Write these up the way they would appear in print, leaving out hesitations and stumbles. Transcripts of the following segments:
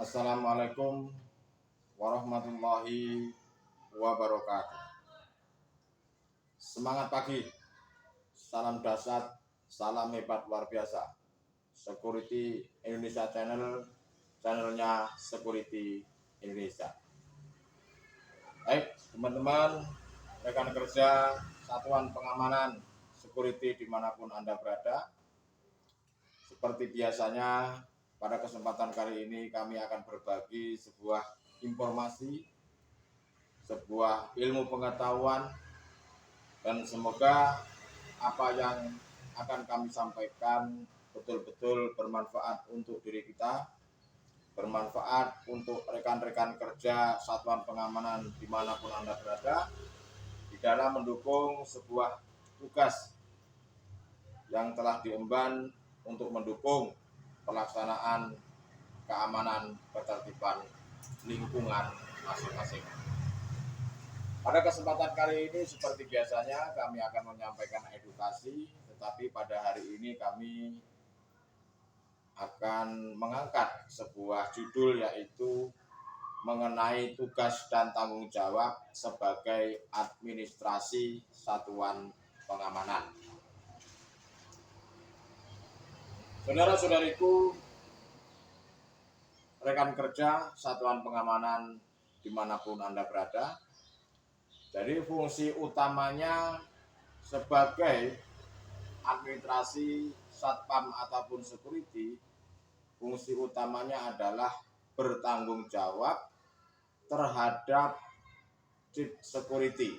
Assalamualaikum warahmatullahi wabarakatuh. Semangat pagi, salam dahsyat, salam hebat luar biasa. Security Indonesia channelnya Security Indonesia. Baik teman-teman, rekan kerja, satuan pengamanan security dimanapun Anda berada. Seperti biasanya, pada kesempatan kali ini kami akan berbagi sebuah informasi, sebuah ilmu pengetahuan, dan semoga apa yang akan kami sampaikan betul-betul bermanfaat untuk diri kita, bermanfaat untuk rekan-rekan kerja satuan pengamanan dimanapun Anda berada, di dalam mendukung sebuah tugas yang telah diemban untuk mendukung pelaksanaan keamanan ketertiban lingkungan masing-masing. Pada kesempatan kali ini seperti biasanya kami akan menyampaikan edukasi, tetapi pada hari ini kami akan mengangkat sebuah judul, yaitu mengenai tugas dan tanggung jawab sebagai administrasi satuan pengamanan. Saudara-saudariku, rekan kerja satuan pengamanan dimanapun Anda berada, jadi fungsi utamanya sebagai administrasi satpam ataupun security, fungsi utamanya adalah bertanggung jawab terhadap chief security,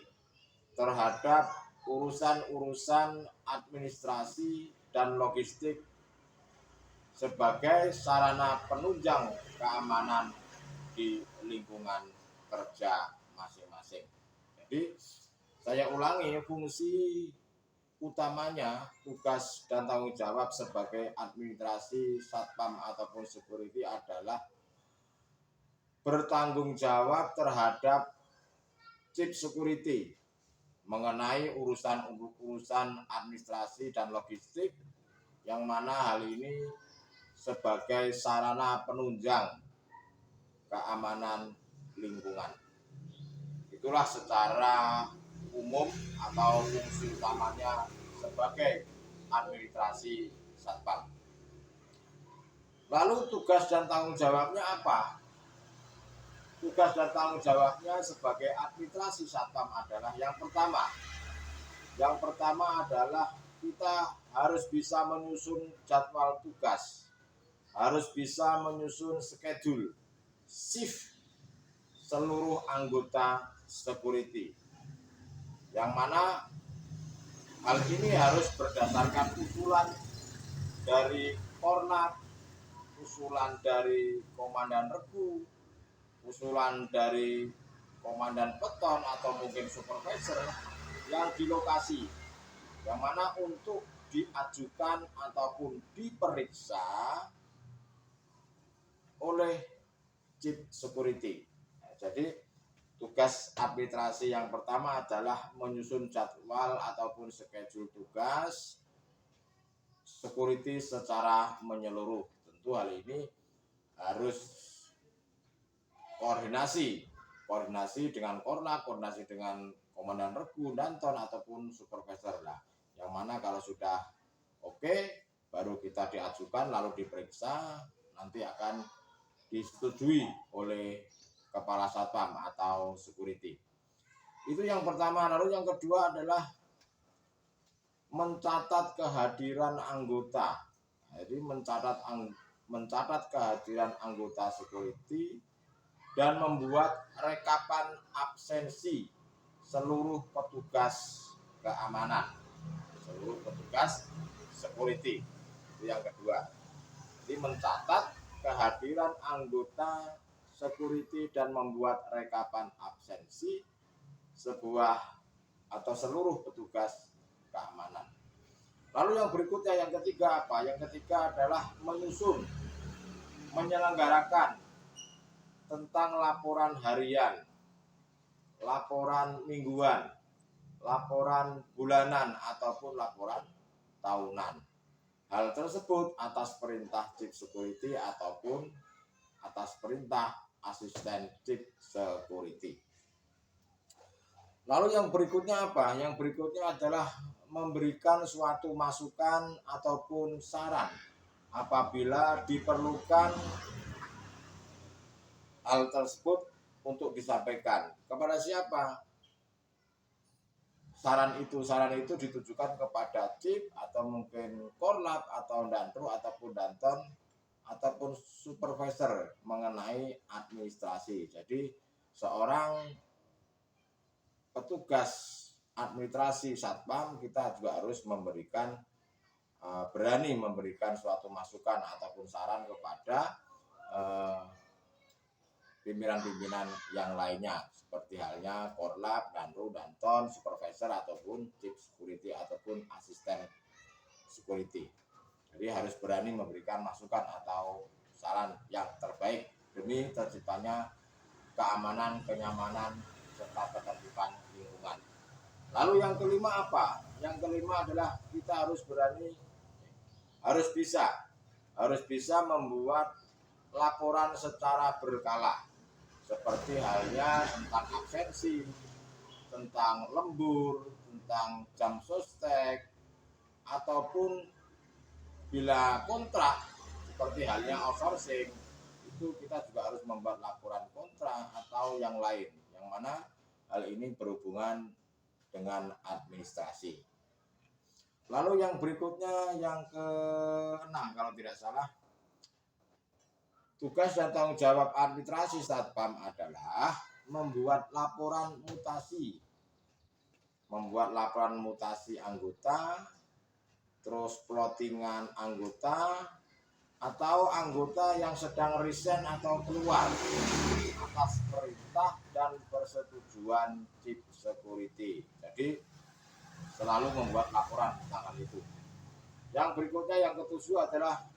terhadap urusan-urusan administrasi dan logistik sebagai sarana penunjang keamanan di lingkungan kerja masing-masing. Jadi saya ulangi, fungsi utamanya, tugas dan tanggung jawab sebagai administrasi satpam ataupun security adalah bertanggung jawab terhadap chief security mengenai urusan administrasi dan logistik, yang mana hal ini sebagai sarana penunjang keamanan lingkungan. Itulah secara umum atau fungsi utamanya sebagai administrasi satpam. Lalu tugas dan tanggung jawabnya apa? Tugas dan tanggung jawabnya sebagai administrasi satpam adalah yang pertama adalah kita harus bisa menyusun jadwal tugas, harus bisa menyusun schedule shift seluruh anggota security, yang mana hal ini harus berdasarkan usulan dari Kornat, usulan dari komandan regu, usulan dari komandan peton atau mungkin supervisor yang di lokasi, yang mana untuk diajukan ataupun diperiksa oleh chief security. Jadi tugas administrasi yang pertama adalah menyusun jadwal ataupun schedule tugas security secara menyeluruh. Tentu hal ini harus koordinasi dengan Kornat, koordinasi dengan komandan regu, danton ataupun supervisor lah. Yang mana kalau sudah oke, baru kita diajukan lalu diperiksa, nanti akan disetujui oleh kepala satpam atau security. Itu yang pertama. Lalu yang kedua adalah mencatat kehadiran anggota. Jadi mencatat kehadiran anggota security dan membuat rekapan absensi seluruh petugas keamanan, seluruh petugas security. Itu yang kedua. Jadi mencatat kehadiran anggota security dan membuat rekapan absensi seluruh petugas keamanan. Lalu yang berikutnya, yang ketiga apa? Yang ketiga adalah menyelenggarakan tentang laporan harian, laporan mingguan, laporan bulanan ataupun laporan tahunan. Hal tersebut atas perintah chief security ataupun atas perintah asisten chief security. Lalu yang berikutnya apa? Yang berikutnya adalah memberikan suatu masukan ataupun saran apabila diperlukan hal tersebut untuk disampaikan. Kepada siapa? Saran itu ditujukan kepada chief atau mungkin korlap atau dantru ataupun danton ataupun supervisor mengenai administrasi. Jadi seorang petugas administrasi satpam kita juga harus berani memberikan suatu masukan ataupun saran kepada pimpinan-pimpinan yang lainnya seperti halnya korlap, danru, danton, supervisor ataupun chief security ataupun asisten security. Jadi harus berani memberikan masukan atau saran yang terbaik demi terciptanya keamanan, kenyamanan serta ketertiban lingkungan. Lalu yang kelima apa? Yang kelima adalah kita harus bisa membuat laporan secara berkala seperti halnya tentang absensi, tentang lembur, tentang jam sostek, ataupun bila kontrak seperti halnya outsourcing itu kita juga harus membuat laporan kontrak atau yang lain, yang mana hal ini berhubungan dengan administrasi. Lalu yang berikutnya yang ke-6 kalau tidak salah, tugas dan tanggung jawab administrasi satpam adalah membuat laporan mutasi anggota, terus plottingan anggota atau anggota yang sedang resign atau keluar atas perintah dan persetujuan chief security. Jadi selalu membuat laporan tentang hal itu. Yang berikutnya yang ke-7 adalah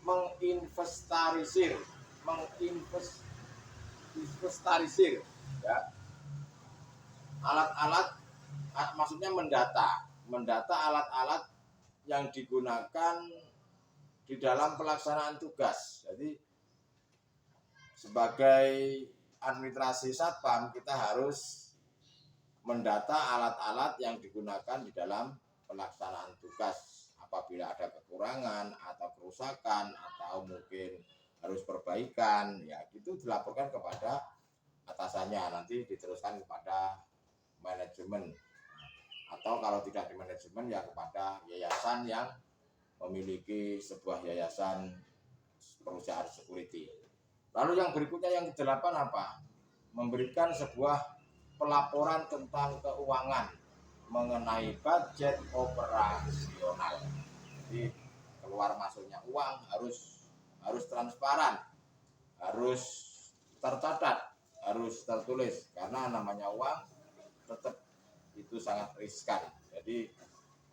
menginventarisir ya, alat-alat, maksudnya mendata alat-alat yang digunakan di dalam pelaksanaan tugas. Jadi sebagai administrasi satpam kita harus mendata alat-alat yang digunakan di dalam pelaksanaan tugas. Apabila ada kekurangan atau kerusakan atau mungkin harus perbaikan, ya itu dilaporkan kepada atasannya, nanti diteruskan kepada manajemen atau kalau tidak di manajemen ya kepada yayasan yang memiliki sebuah yayasan perusahaan security. Lalu yang berikutnya yang ke-8 apa? Memberikan sebuah pelaporan tentang keuangan mengenai budget operasional. Jadi keluar masuknya uang harus transparan, harus tercatat, harus tertulis karena namanya uang tetap itu sangat riskan. Jadi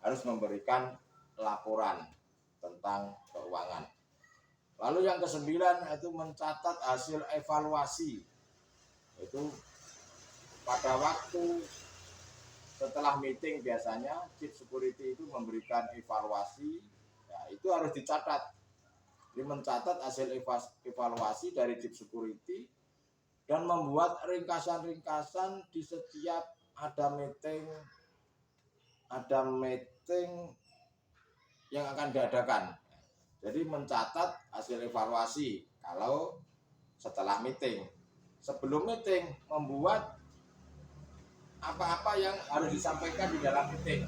harus memberikan laporan tentang keuangan. Lalu yang ke-9 itu mencatat hasil evaluasi. Itu pada waktu setelah meeting biasanya chief security itu memberikan evaluasi, ya itu harus dicatat. Jadi mencatat hasil evaluasi dari chief security dan membuat ringkasan-ringkasan di setiap ada meeting yang akan diadakan. Jadi mencatat hasil evaluasi kalau setelah meeting. Sebelum meeting membuat apa-apa yang harus disampaikan di dalam meeting.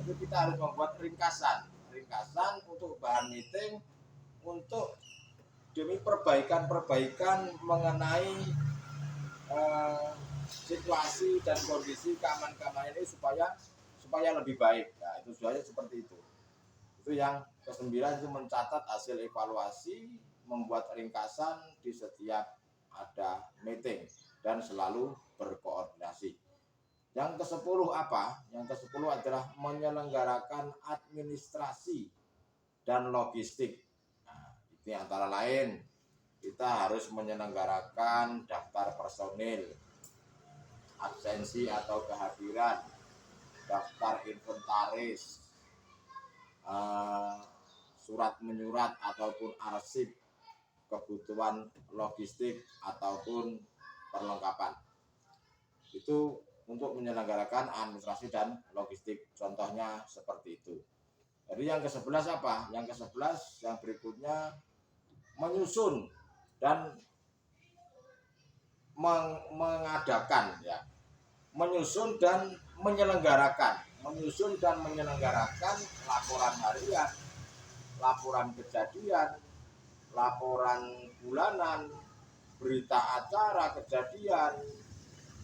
Itu kita harus membuat ringkasan untuk bahan meeting untuk demi perbaikan mengenai situasi dan kondisi keamanan ini supaya lebih baik. Nah, itu sebenarnya seperti itu. Itu yang ke-9 itu mencatat hasil evaluasi, membuat ringkasan di setiap ada meeting dan selalu berkoordinasi. Yang ke-10 apa? Yang ke-10 adalah menyelenggarakan administrasi dan logistik. Nah, ini antara lain kita harus menyelenggarakan daftar personil, absensi atau kehadiran, daftar inventaris, surat menyurat ataupun arsip, kebutuhan logistik ataupun perlengkapan. Itu untuk menyelenggarakan administrasi dan logistik, contohnya seperti itu. Jadi yang ke-11 apa? Yang ke-11 yang berikutnya menyusun dan mengadakan ya. Menyusun dan menyelenggarakan laporan harian, laporan kejadian, laporan bulanan, berita acara kejadian,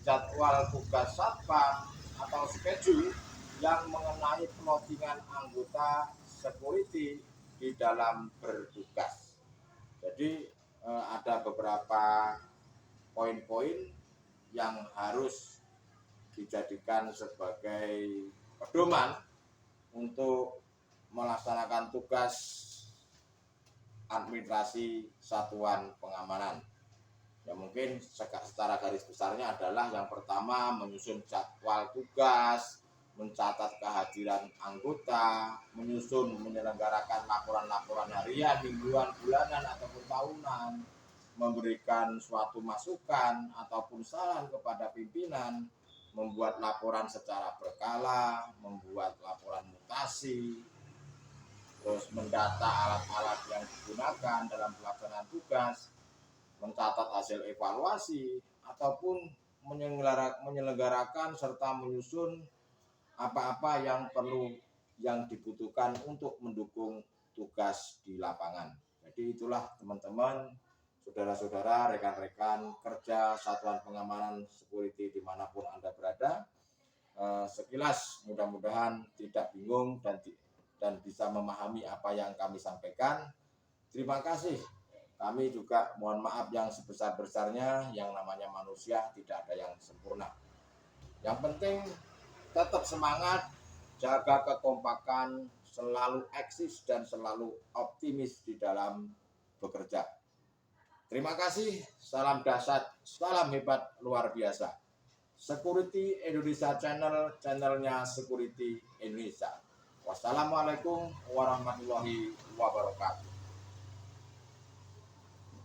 jadwal tugas satpam atau schedule yang mengenai plottingan anggota security di dalam bertugas. Jadi ada beberapa poin-poin yang harus dijadikan sebagai pedoman untuk melaksanakan tugas administrasi satuan pengamanan. Ya mungkin secara garis besarnya adalah yang pertama menyusun jadwal tugas, mencatat kehadiran anggota, menyusun menyelenggarakan laporan-laporan harian, mingguan, bulanan ataupun tahunan, memberikan suatu masukan ataupun saran kepada pimpinan, membuat laporan secara berkala, membuat laporan mutasi, terus mendata alat-alat yang digunakan dalam pelaksanaan tugas, mencatat hasil evaluasi, ataupun menyelenggarakan serta menyusun apa-apa yang perlu yang dibutuhkan untuk mendukung tugas di lapangan. Jadi itulah teman-teman, saudara-saudara, rekan-rekan kerja Satuan Pengamanan Security dimanapun Anda berada. Sekilas mudah-mudahan tidak bingung dan bisa memahami apa yang kami sampaikan. Terima kasih. Kami juga mohon maaf yang sebesar-besarnya, yang namanya manusia tidak ada yang sempurna. Yang penting tetap semangat, jaga kekompakan, selalu eksis dan selalu optimis di dalam bekerja. Terima kasih, salam dahsyat, salam hebat luar biasa. Security Indonesia Channel, channelnya Security Indonesia. Wassalamualaikum warahmatullahi wabarakatuh.